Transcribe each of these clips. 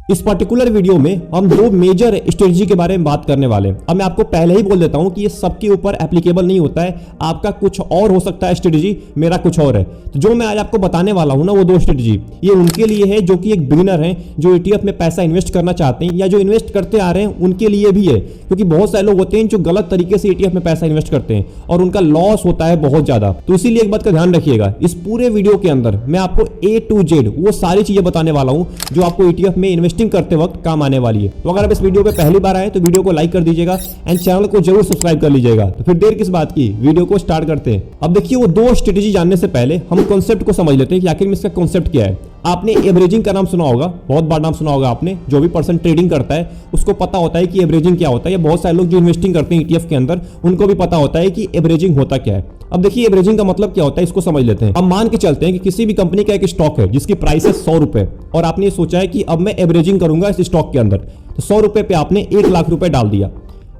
इस particular video में हम दो मेजर स्ट्रेटजी के बारे में बात करने वाले हैं। अब मैं आपको पहले ही बोल देता हूं कि ये सबके ऊपर एप्लीकेबल नहीं होता है। आपका कुछ और हो सकता है स्ट्रेटजी, मेरा कुछ और है। तो जो मैं आज आपको बताने वाला हूं ना, वो दो स्ट्रेटजी ये उनके लिए है जो कि एक बिगिनर हैं, जो ETF में पैसा इन्वेस्ट करना चाहते हैं या जो इन्वेस्ट करते आ रहे हैं उनके लिए भी है। क्योंकि बहुत सारे लोग होते हैं जो गलत तरीके से ETF में पैसा इन्वेस्ट करते हैं और उनका लॉस होता है बहुत ज्यादा। तो इसीलिए एक बात का ध्यान रखिएगा, इस पूरे वीडियो के अंदर मैं आपको A to Z वो सारी चीजें बताने वाला हूं जो आपको ETF में इन्वेस्टिंग करते वक्त काम आने वाली है। तो अगर आप इस वीडियो पे पहली बार आए तो वीडियो को लाइक कर दीजिएगा एंड चैनल को जरूर सब्सक्राइब कर लीजिएगा। तो फिर देर किस बात की, वीडियो को स्टार्ट करते हैं। अब देखिए, वो दो स्ट्रेटजी जानने से पहले हम कॉन्सेप्ट को समझ लेते हैं कि आखिर में इसका कॉन्सेप्ट क्या है। आपने एवरेजिंग का नाम सुना होगा, बहुत बार नाम सुना होगा आपने। जो भी पर्सन ट्रेडिंग करता है उसको पता होता है कि एवरेजिंग क्या होता है, या बहुत सारे लोग जो इन्वेस्टिंग करते हैं ETF के अंदर उनको भी पता होता है कि एवरेजिंग होता क्या है। अब देखिए, एवरेजिंग का मतलब क्या होता है, इसको समझ लेते हैं। अब मान के चलते हैं कि किसी भी कंपनी का एक स्टॉक है जिसकी प्राइस है 100 रुपए, और आपने ये सोचा है कि अब मैं एवरेजिंग करूंगा इस स्टॉक के अंदर। तो 100 रुपए पे आपने 1 लाख रुपए डाल दिया।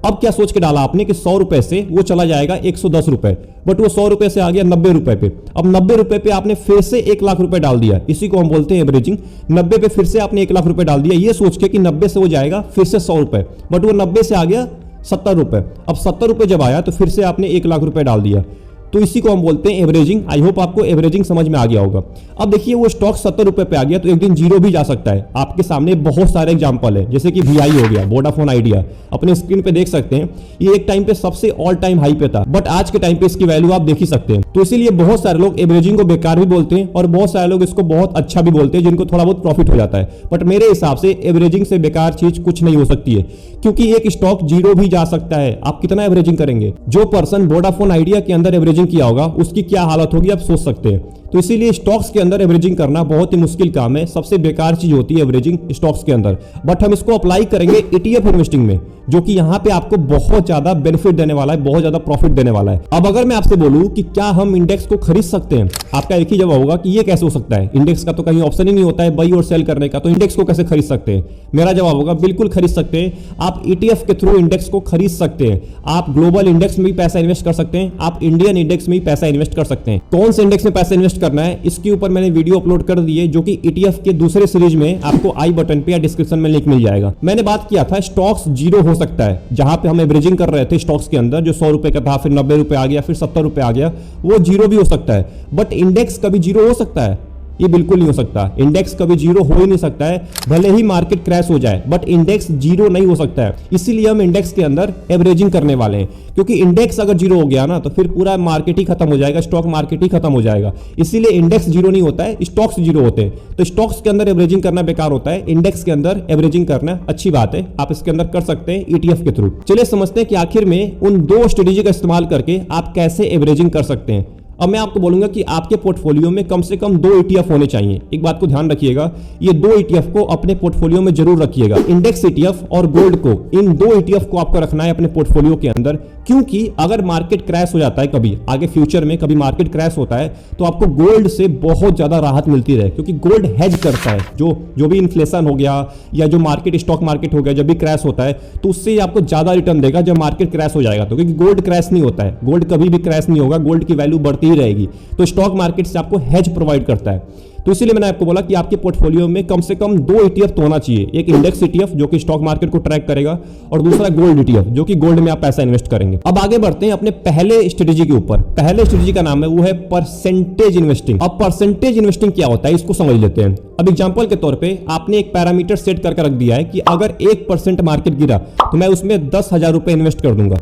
अब क्या सोच के डाला आपने कि 100 रुपए से वो चला जाएगा 110 रुपए, बट वो 100 रुपए से आ गया 90 रुपए पे। अब 90 रुपए पे आपने फिर से 1 लाख रुपए डाल दिया, इसी को हम बोलते हैं एवरेजिंग। 90 पे फिर से आपने 1 लाख रुपए डाल दिया, ये सोच के कि 90 से वो जाएगा फिर से 100 रुपए, बट वो 90 से आ गया 70 रुपए। अब 70 रुपए जब आया तो फिर से आपने 1 लाख रुपए डाल दिया। तो इसी को हम बोलते हैं एवरेजिंग। आई होप आपको एवरेजिंग समझ में आ गया होगा। अब देखिए, वो स्टॉक 70 रुपए पे आ गया तो एक दिन जीरो भी जा सकता है। आपके सामने बहुत सारे एग्जांपल है, जैसे कि VI हो गया, वोडाफोन आइडिया, अपने स्क्रीन पे देख सकते हैं। ये एक टाइम पे सबसे ऑल टाइम हाई पे था, बट आज के टाइम पे इसकी वैल्यू आप देख ही सकते हैं। तो इसीलिए बहुत सारे लोग एवरेजिंग को बेकार भी बोलते हैं और बहुत सारे लोग इसको बहुत अच्छा भी बोलते हैं, जिनको थोड़ा बहुत प्रॉफिट हो जाता है। बट मेरे हिसाब से एवरेजिंग से बेकार चीज कुछ नहीं हो सकती है, क्योंकि एक स्टॉक जीरो भी जा सकता है। आप कितना एवरेजिंग करेंगे? जो पर्सन वोडाफोन आइडिया के अंदर एवरेजिंग किया होगा उसकी क्या हालत होगी आप सोच सकते हैं। तो इसीलिए स्टॉक्स के अंदर एवरेजिंग करना बहुत ही मुश्किल काम है, सबसे बेकार चीज होती है एवरेजिंग स्टॉक्स के अंदर। बट हम इसको अप्लाई करेंगे ETF इन्वेस्टिंग में, जो कि यहां पे आपको बहुत ज्यादा बेनिफिट देने वाला है, बहुत ज्यादा प्रॉफिट देने वाला है। अब अगर मैं आपसे बोलूं कि क्या हम इंडेक्स को खरीद सकते हैं, आपका एक ही जवाब होगा कि ये कैसे हो सकता है। इंडेक्स का तो कहीं ऑप्शन ही नहीं होता है बाई और सेल करने का, तो इंडेक्स को कैसे खरीद सकते हैं? मेरा जवाब होगा बिल्कुल खरीद सकते हैं। आप ETF के थ्रू इंडेक्स को खरीद सकते हैं। आप ग्लोबल इंडेक्स में भी पैसा इन्वेस्ट कर सकते हैं, आप इंडियन इंडेक्स में भी पैसा इन्वेस्ट कर सकते हैं। कौन से इंडेक्स में पैसा इन्वेस्ट करना है इसके ऊपर मैंने वीडियो अपलोड कर दी है, जो कि ETF के दूसरे सीरीज में आपको आई बटन पे या डिस्क्रिप्शन में लिंक मिल जाएगा। मैंने बात किया था स्टॉक्स जीरो हो सकता है, जहां पे हम एवरेजिंग कर रहे थे स्टॉक्स के अंदर, जो 100 रुपए का था, फिर 90 रुपए आ गया, फिर 70 रुपए आ गया, वो जीरो भी हो सकता है। बट इंडेक्स कभी जीरो हो सकता है? ये बिल्कुल नहीं हो सकता। इंडेक्स कभी जीरो हो ही नहीं सकता है, भले ही मार्केट क्रैश हो जाए, बट इंडेक्स जीरो नहीं हो सकता है। इसीलिए हम इंडेक्स के अंदर एवरेजिंग करने वाले हैं, क्योंकि इंडेक्स अगर जीरो हो गया ना तो फिर पूरा मार्केट ही खत्म हो जाएगा, स्टॉक मार्केट ही खत्म हो जाएगा। इसीलिए इंडेक्स जीरो नहीं होता है, स्टॉक्स जीरो होते हैं। तो स्टॉक्स के अंदर एवरेजिंग करना बेकार होता है, इंडेक्स के अंदर एवरेजिंग करना अच्छी बात है। आप इसके अंदर कर सकते हैं ETF के थ्रू। चलिए समझते हैं कि आखिर में उन दो स्ट्रेटेजी का इस्तेमाल करके आप कैसे एवरेजिंग कर सकते हैं। अब मैं आपको बोलूंगा कि आपके पोर्टफोलियो में कम से कम 2 ETF होने चाहिए। एक बात को ध्यान रखिएगा, ये 2 ETF को अपने पोर्टफोलियो में जरूर रखिएगा। इंडेक्स ETF और गोल्ड को, इन 2 ETF को आपको रखना है अपने पोर्टफोलियो के अंदर, क्योंकि अगर मार्केट क्रैश हो जाता है कभी आगे फ्यूचर में, कभी मार्केट क्रैश होता है तो आपको गोल्ड से बहुत ज्यादा राहत मिलती रहे, क्योंकि गोल्ड हेज करता है जो भी इन्फ्लेशन हो गया या जो मार्केट स्टॉक मार्केट हो गया, जब भी क्रैश होता है तो उससे आपको ज्यादा रिटर्न देगा जब मार्केट क्रैश हो जाएगा। तो क्योंकि गोल्ड क्रैश नहीं होता है, गोल्ड कभी भी क्रैश नहीं होगा, गोल्ड की वैल्यू बढ़ती ही रहेगी। तो स्टॉक मार्केट से आपको हेज प्रोवाइड करता है। तो इसीलिए मैंने आपको बोला कि आपके पोर्टफोलियो में कम से कम 2 ETF तो होना चाहिए। एक इंडेक्स ETF जो कि स्टॉक मार्केट को ट्रैक करेगा, और दूसरा गोल्ड ETF जो कि गोल्ड में आप पैसा इन्वेस्ट करेंगे। अब आगे बढ़ते हैं अपने पहले स्ट्रेटजी के ऊपर। पहले स्ट्रेटजी का नाम है वो है परसेंटेज इन्वेस्टिंग। अब परसेंटेज इन्वेस्टिंग क्या होता है इसको समझ लेते हैं। अब एग्जांपल के तौर पे आपने एक पैरामीटर सेट करके रख दिया है कि अगर 1% मार्केट गिरा तो मैं उसमें 10,000 रुपए इन्वेस्ट कर दूंगा।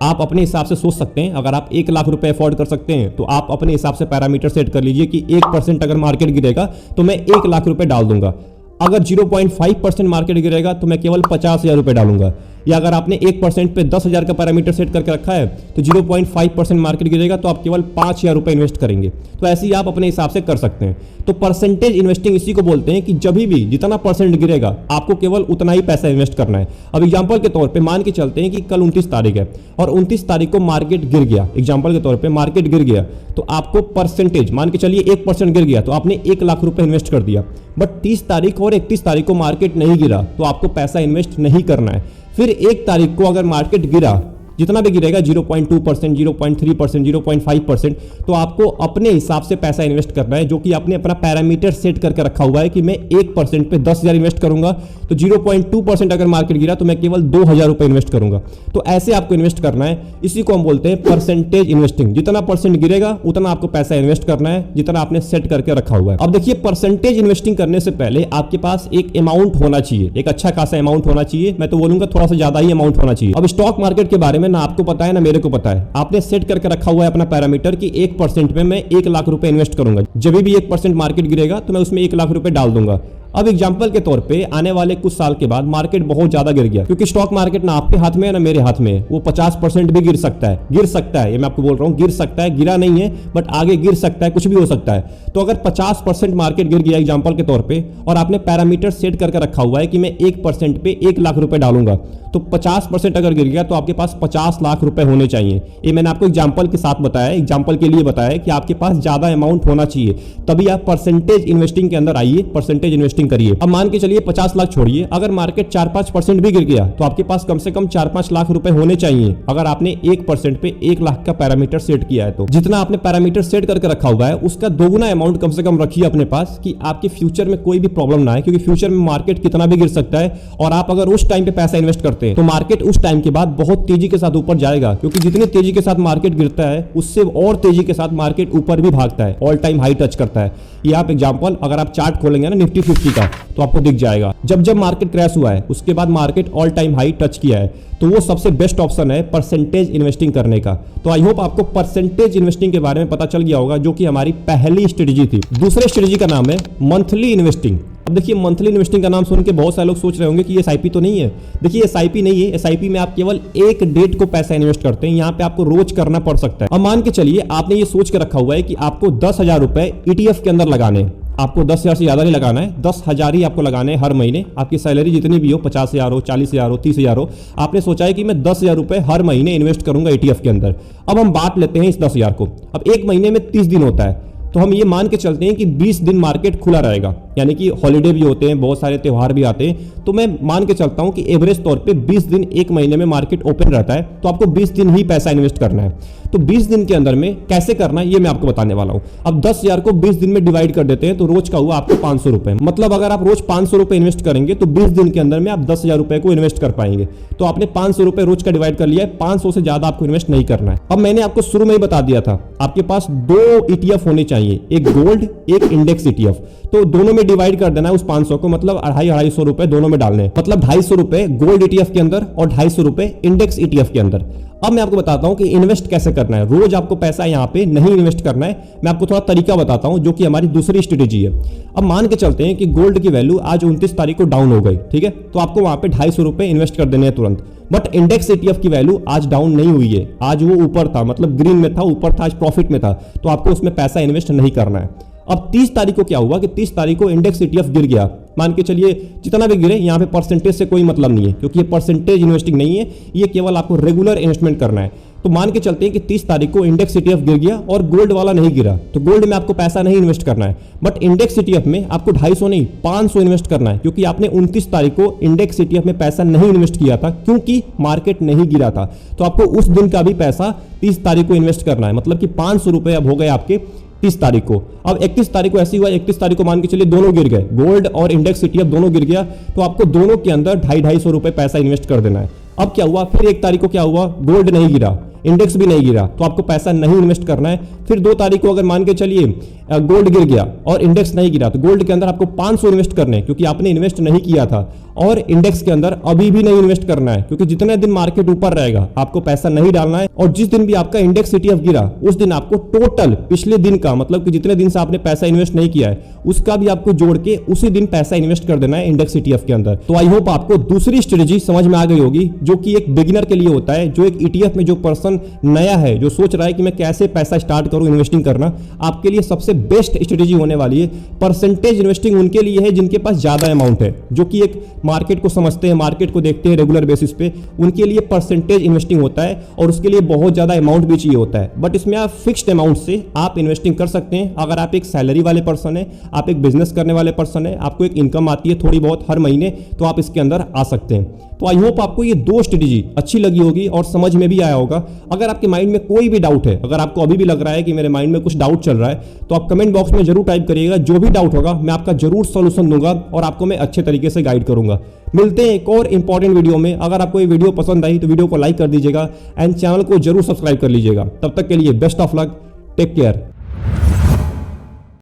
आप अपने हिसाब से सोच सकते हैं, अगर आप 1 लाख रुपए अफोर्ड कर सकते हैं तो आप अपने हिसाब से पैरामीटर सेट कर लीजिए कि 1% अगर मार्केट गिरेगा तो मैं 1 लाख रुपए डाल दूंगा। अगर 0.5% मार्केट गिरेगा तो मैं केवल 50,000 रुपए डालूंगा। या अगर आपने 1% पे 10,000 का पैरामीटर सेट करके रखा है तो 0.5% मार्केट गिरेगा तो आप केवल 5,000 रुपए इन्वेस्ट करेंगे। तो ऐसे ही आप अपने हिसाब से कर सकते हैं। तो परसेंटेज इन्वेस्टिंग इसी को बोलते हैं कि जब भी जितना परसेंट गिरेगा आपको केवल उतना ही पैसा इन्वेस्ट करना है। अब एग्जांपल के तौर पे मान के चलते हैं कि कल 29 तारीख है और 29 तारीख को मार्केट गिर गया। एग्जांपल के तौर पे मार्केट गिर गया तो आपको परसेंटेज मान के चलिए 1% गिर गया तो आपने 1 लाख रुपए इन्वेस्ट कर दिया। बट 30 तारीख और 31 तारीख को मार्केट नहीं गिरा तो आपको पैसा इन्वेस्ट नहीं करना है। फिर 1 तारीख को अगर मार्केट गिरा जितना भी गिरेगा 0.2%, 0.3%, 0.5%, तो आपको अपने हिसाब से पैसा इन्वेस्ट करना है, जो कि आपने अपना पैरामीटर सेट करके रखा हुआ है कि मैं 1% पे 10,000 इन्वेस्ट करूंगा, तो 0.2% अगर मार्केट गिरा तो मैं केवल 2,000 रुपए इन्वेस्ट करूंगा। तो ऐसे आपको इन्वेस्ट करना है। इसी को हम बोलते हैं परसेंटेज इन्वेस्टिंग। जितना परसेंट गिरेगा उतना आपको पैसा इन्वेस्ट करना है, जितना आपने सेट करके रखा हुआ है। अब देखिए, परसेंटेज इन्वेस्टिंग करने से पहले आपके पास एक अमाउंट होना चाहिए, एक अच्छा खासा अमाउंट होना चाहिए। मैं तो बोलूंगा थोड़ा सा ज्यादा ही अमाउंट होना चाहिए। अब स्टॉक मार्केट के बारे में ना आपको पता है ना मेरे को पता है। आपने सेट करके रखा हुआ है अपना पैरामीटर कि 1% में मैं 1 लाख रुपए इन्वेस्ट करूंगा। जब भी 1% मार्केट गिरेगा तो मैं उसमें 1 लाख रुपए डाल दूंगा। अब एग्जांपल के तौर पे आने वाले कुछ साल के बाद मार्केट बहुत ज्यादा गिर गया, क्योंकि स्टॉक मार्केट ना आपके हाथ में है ना मेरे हाथ में है, वो 50% भी गिर सकता है, ये मैं आपको बोल रहा हूँ, गिर सकता है, गिरा नहीं है बट आगे गिर सकता है, कुछ भी हो सकता है। तो अगर 50% मार्केट गिर गया एग्जांपल के तौर पे और आपने पैरामीटर सेट करके रखा हुआ है कि मैं 1% पे 1 लाख रुपए डालूंगा, तो 50% अगर गिर गया तो आपके पास 50 लाख रुपए होने चाहिए। ये मैंने आपको एग्जांपल के साथ बताया, एग्जांपल के लिए बताया कि आपके पास ज्यादा अमाउंट होना चाहिए, तभी आप परसेंटेज इन्वेस्टिंग के अंदर आइए, परसेंटेज इन्वेस्टिंग करिए। अब मान के चलिए 50 लाख छोड़िए, अगर मार्केट 4-5% भी गिर गया तो आपके पास कम से कम 4-5 लाख रुपए होने चाहिए, अगर आपने 1% पे 1 लाख का पैरामीटर सेट किया है। तो जितना आपने पैरामीटर सेट करके रखा हुआ है उसका दोगुना अमाउंट कम से कम रखिए अपने पास, कि आपके फ्यूचर में कोई भी प्रॉब्लम ना आए, क्योंकि फ्यूचर में मार्केट कितना भी गिर सकता है और आप अगर उस टाइम पे पैसा इन्वेस्ट करते हैं तो मार्केट उस टाइम के बाद बहुत तेजी के साथ ऊपर जाएगा, क्योंकि जितनी तेजी के साथ मार्केट गिरता है उससे और तेजी के साथ मार्केट ऊपर भी भागता है, ऑल टाइम हाई टच करता है। ये आप एग्जांपल अगर आप चार्ट खोलेंगे ना निफ्टी 50 का तो आपको दिख जाएगा। जब मार्केट क्रैश हुआ है उसके बाद market all time high touch किया है, तो वो सबसे बेस्ट ऑप्शन है परसेंटेज इन्वेस्टिंग करने का। तो आई होप आपको परसेंटेज इन्वेस्टिंग के बारे में पता चल गया होगा, जो कि हमारी पहली स्ट्रेटजी थी। दूसरे स्ट्रेटजी का नाम है मंथली इन्वेस्टिंग। अब देखिए, मंथली इन्वेस्टिंग का नाम सुन के बहुत सारे लोग सोच रहे होंगे कि ये एसआईपी तो नहीं है। देखिए, एसआईपी नहीं है, एसआईपी में आप केवल एक डेट को पैसा इन्वेस्ट करते हैं, यहाँ पे आपको रोज करना पड़ सकता है। अब मान के चलिए आपने ये सोच के रखा हुआ है कि आपको 10,000 रुपए ईटीएफ के अंदर लगाने हैं। आपको 10,000 से ज्यादा नहीं लगाना है, 10,000 ही आपको लगाने हैं हर महीने। आपकी सैलरी जितनी भी हो, 50,000 हो, 40,000 हो, 30,000 हो, आपने सोचा है कि मैं 10,000 रुपए हर महीने इन्वेस्ट करूंगा ईटीएफ के अंदर। अब हम बांट लेते हैं इस 10,000 को। अब एक महीने में 30 दिन होता है, तो हम ये मान के चलते हैं कि 20 दिन मार्केट खुला रहेगा, यानी कि हॉलीडे भी होते हैं, बहुत सारे त्यौहार भी आते हैं, तो मैं मान के चलता हूं कि एवरेज तौर पे 20 दिन एक महीने में मार्केट ओपन रहता है, तो आपको 20 दिन ही पैसा इन्वेस्ट करना है। तो 20 दिन के अंदर में कैसे करना है ये मैं आपको बताने वाला हूं। अब 10,000 को 20 दिन में डिवाइड कर देते हैं, तो रोज का हुआ आपको 500 रुपए। मतलब अगर आप रोज 500 रुपए इन्वेस्ट करेंगे तो 20 दिन के अंदर में आप 10,000 रुपए को इन्वेस्ट कर पाएंगे। तो आपने 500 रुपए रोज का डिवाइड कर लिया है, 500 से ज्यादा आपको इन्वेस्ट नहीं करना है। अब मैंने आपको शुरू में ही बता दिया था, आपके पास 2 ईटीएफ होने चाहिए, एक गोल्ड, एक इंडेक्स ईटीएफ। तो दोनों में डिवाइड कर देना है उस 500 को, मतलब 250 रुपए दोनों में डालने, मतलब 250 रुपए गोल्ड ईटीएफ के अंदर और 250 रुपए इंडेक्स ईटीएफ के अंदर। अब मैं आपको बताता हूं कि इन्वेस्ट कैसे करना है। रोज आपको पैसा यहां पे नहीं इन्वेस्ट करना है, मैं आपको थोड़ा तरीका बताता हूं, जो कि हमारी दूसरी स्ट्रेटेजी है। अब मान के चलते हैं कि गोल्ड की वैल्यू आज 29 तारीख को डाउन हो गई, ठीक है, तो आपको वहां पे 250 रुपए इन्वेस्ट कर देने हैं तुरंत। बट इंडेक्स ईटीएफ की वैल्यू आज डाउन नहीं हुई है, आज वो ऊपर था, मतलब ग्रीन में था, ऊपर था, आज प्रॉफिट में था, तो आपको उसमें पैसा इन्वेस्ट नहीं करना है। अब 30 तारीख को क्या हुआ कि 30 तारीख को इंडेक्स ईटीएफ गिर गया। मान के चलिए जितना भी गिरे, यहाँ पे परसेंटेज से कोई मतलब नहीं है, क्योंकि ये परसेंटेज इन्वेस्टिंग नहीं है, ये केवल आपको रेगुलर इन्वेस्टमेंट करना है। तो मान के चलते हैं कि 30 तारीख को इंडेक्स ईटीएफ गिर गया और गोल्ड वाला नहीं गिरा, तो गोल्ड में आपको पैसा नहीं इन्वेस्ट करना है। बट इंडेक्स ईटीएफ में आपको 250 नहीं 500 इन्वेस्ट करना है, क्योंकि आपने 29 तारीख को इंडेक्स ईटीएफ में पैसा नहीं इन्वेस्ट किया था, क्योंकि मार्केट नहीं गिरा था। तो आपको उस दिन का भी पैसा 30 तारीख को इन्वेस्ट करना है, मतलब कि 500 रुपए अब हो गए आपके 30 तारीख को। अब 31 तारीख को ऐसी हुआ, 31 तारीख को मान के चलिए दोनों गिर गए, गोल्ड और इंडेक्स ईटीएफ दोनों गिर गया, तो आपको दोनों के अंदर 250 रुपए पैसा इन्वेस्ट कर देना है। अब क्या हुआ, फिर 1 तारीख को क्या हुआ, गोल्ड नहीं गिरा, इंडेक्स भी नहीं गिरा, तो आपको पैसा नहीं इन्वेस्ट करना है। फिर 2 तारीख को अगर मान के चलिए गोल्ड गिर गया और इंडेक्स नहीं गिरा, तो गोल्ड के अंदर आपको 500 इन्वेस्ट करने हैं, क्योंकि आपने इन्वेस्ट नहीं किया था। और इंडेक्स के अंदर अभी भी नहीं इन्वेस्ट करना है, क्योंकि जितने दिन मार्केट ऊपर रहेगा आपको पैसा नहीं डालना है। और जिस दिन भी आपका इंडेक्स ईटीएफ गिरा, उस दिन आपको टोटल पिछले दिन का, मतलब कि जितने दिन से आपने पैसा इन्वेस्ट नहीं किया है, उसका भी आपको जोड़ के उसी दिन पैसा इन्वेस्ट कर देना है इंडेक्स ईटीएफ के अंदर। तो आई होप आपको दूसरी स्ट्रेटजी समझ में आ गई होगी, जो कि एक बिगिनर के लिए होता है, जो एक ईटीएफ में जो पर्सन नया है, जो सोच रहा है कि मैं कैसे पैसा स्टार्ट करूं इन्वेस्टिंग करना, आपके लिए सबसे बेस्ट स्ट्रेटजी होने वाली है। परसेंटेज इन्वेस्टिंग उनके लिए है जिनके पास ज्यादा अमाउंट है, जो कि एक मार्केट को समझते हैं, मार्केट को देखते हैं रेगुलर बेसिस पे, उनके लिए परसेंटेज इन्वेस्टिंग होता है और उसके लिए बहुत ज्यादा अमाउंट भी चाहिए होता है। बट इसमें आप फिक्स्ड अमाउंट से आप इन्वेस्टिंग कर सकते हैं। अगर आप एक सैलरी वाले पर्सन है, आप एक बिजनेस करने वाले पर्सन है, आपको एक इनकम आती है थोड़ी बहुत हर महीने, तो आप इसके अंदर आ सकते हैं। तो आई होप आपको ये 2 स्ट्रेटेजी अच्छी लगी होगी और समझ में भी आया होगा। अगर आपके माइंड में कोई भी डाउट है, अगर आपको अभी भी लग रहा है कि मेरे माइंड में कुछ डाउट चल रहा है, तो आप कमेंट बॉक्स में जरूर टाइप करिएगा। जो भी डाउट होगा मैं आपका जरूर सॉल्यूशन दूंगा और आपको मैं अच्छे तरीके से गाइड करूंगा। मिलते हैं एक और इंपॉर्टेंट वीडियो में। अगर आपको ये वीडियो पसंद आई तो वीडियो को लाइक कर दीजिएगा एंड चैनल को जरूर सब्सक्राइब कर लीजिएगा। तब तक के लिए best of luck, take care.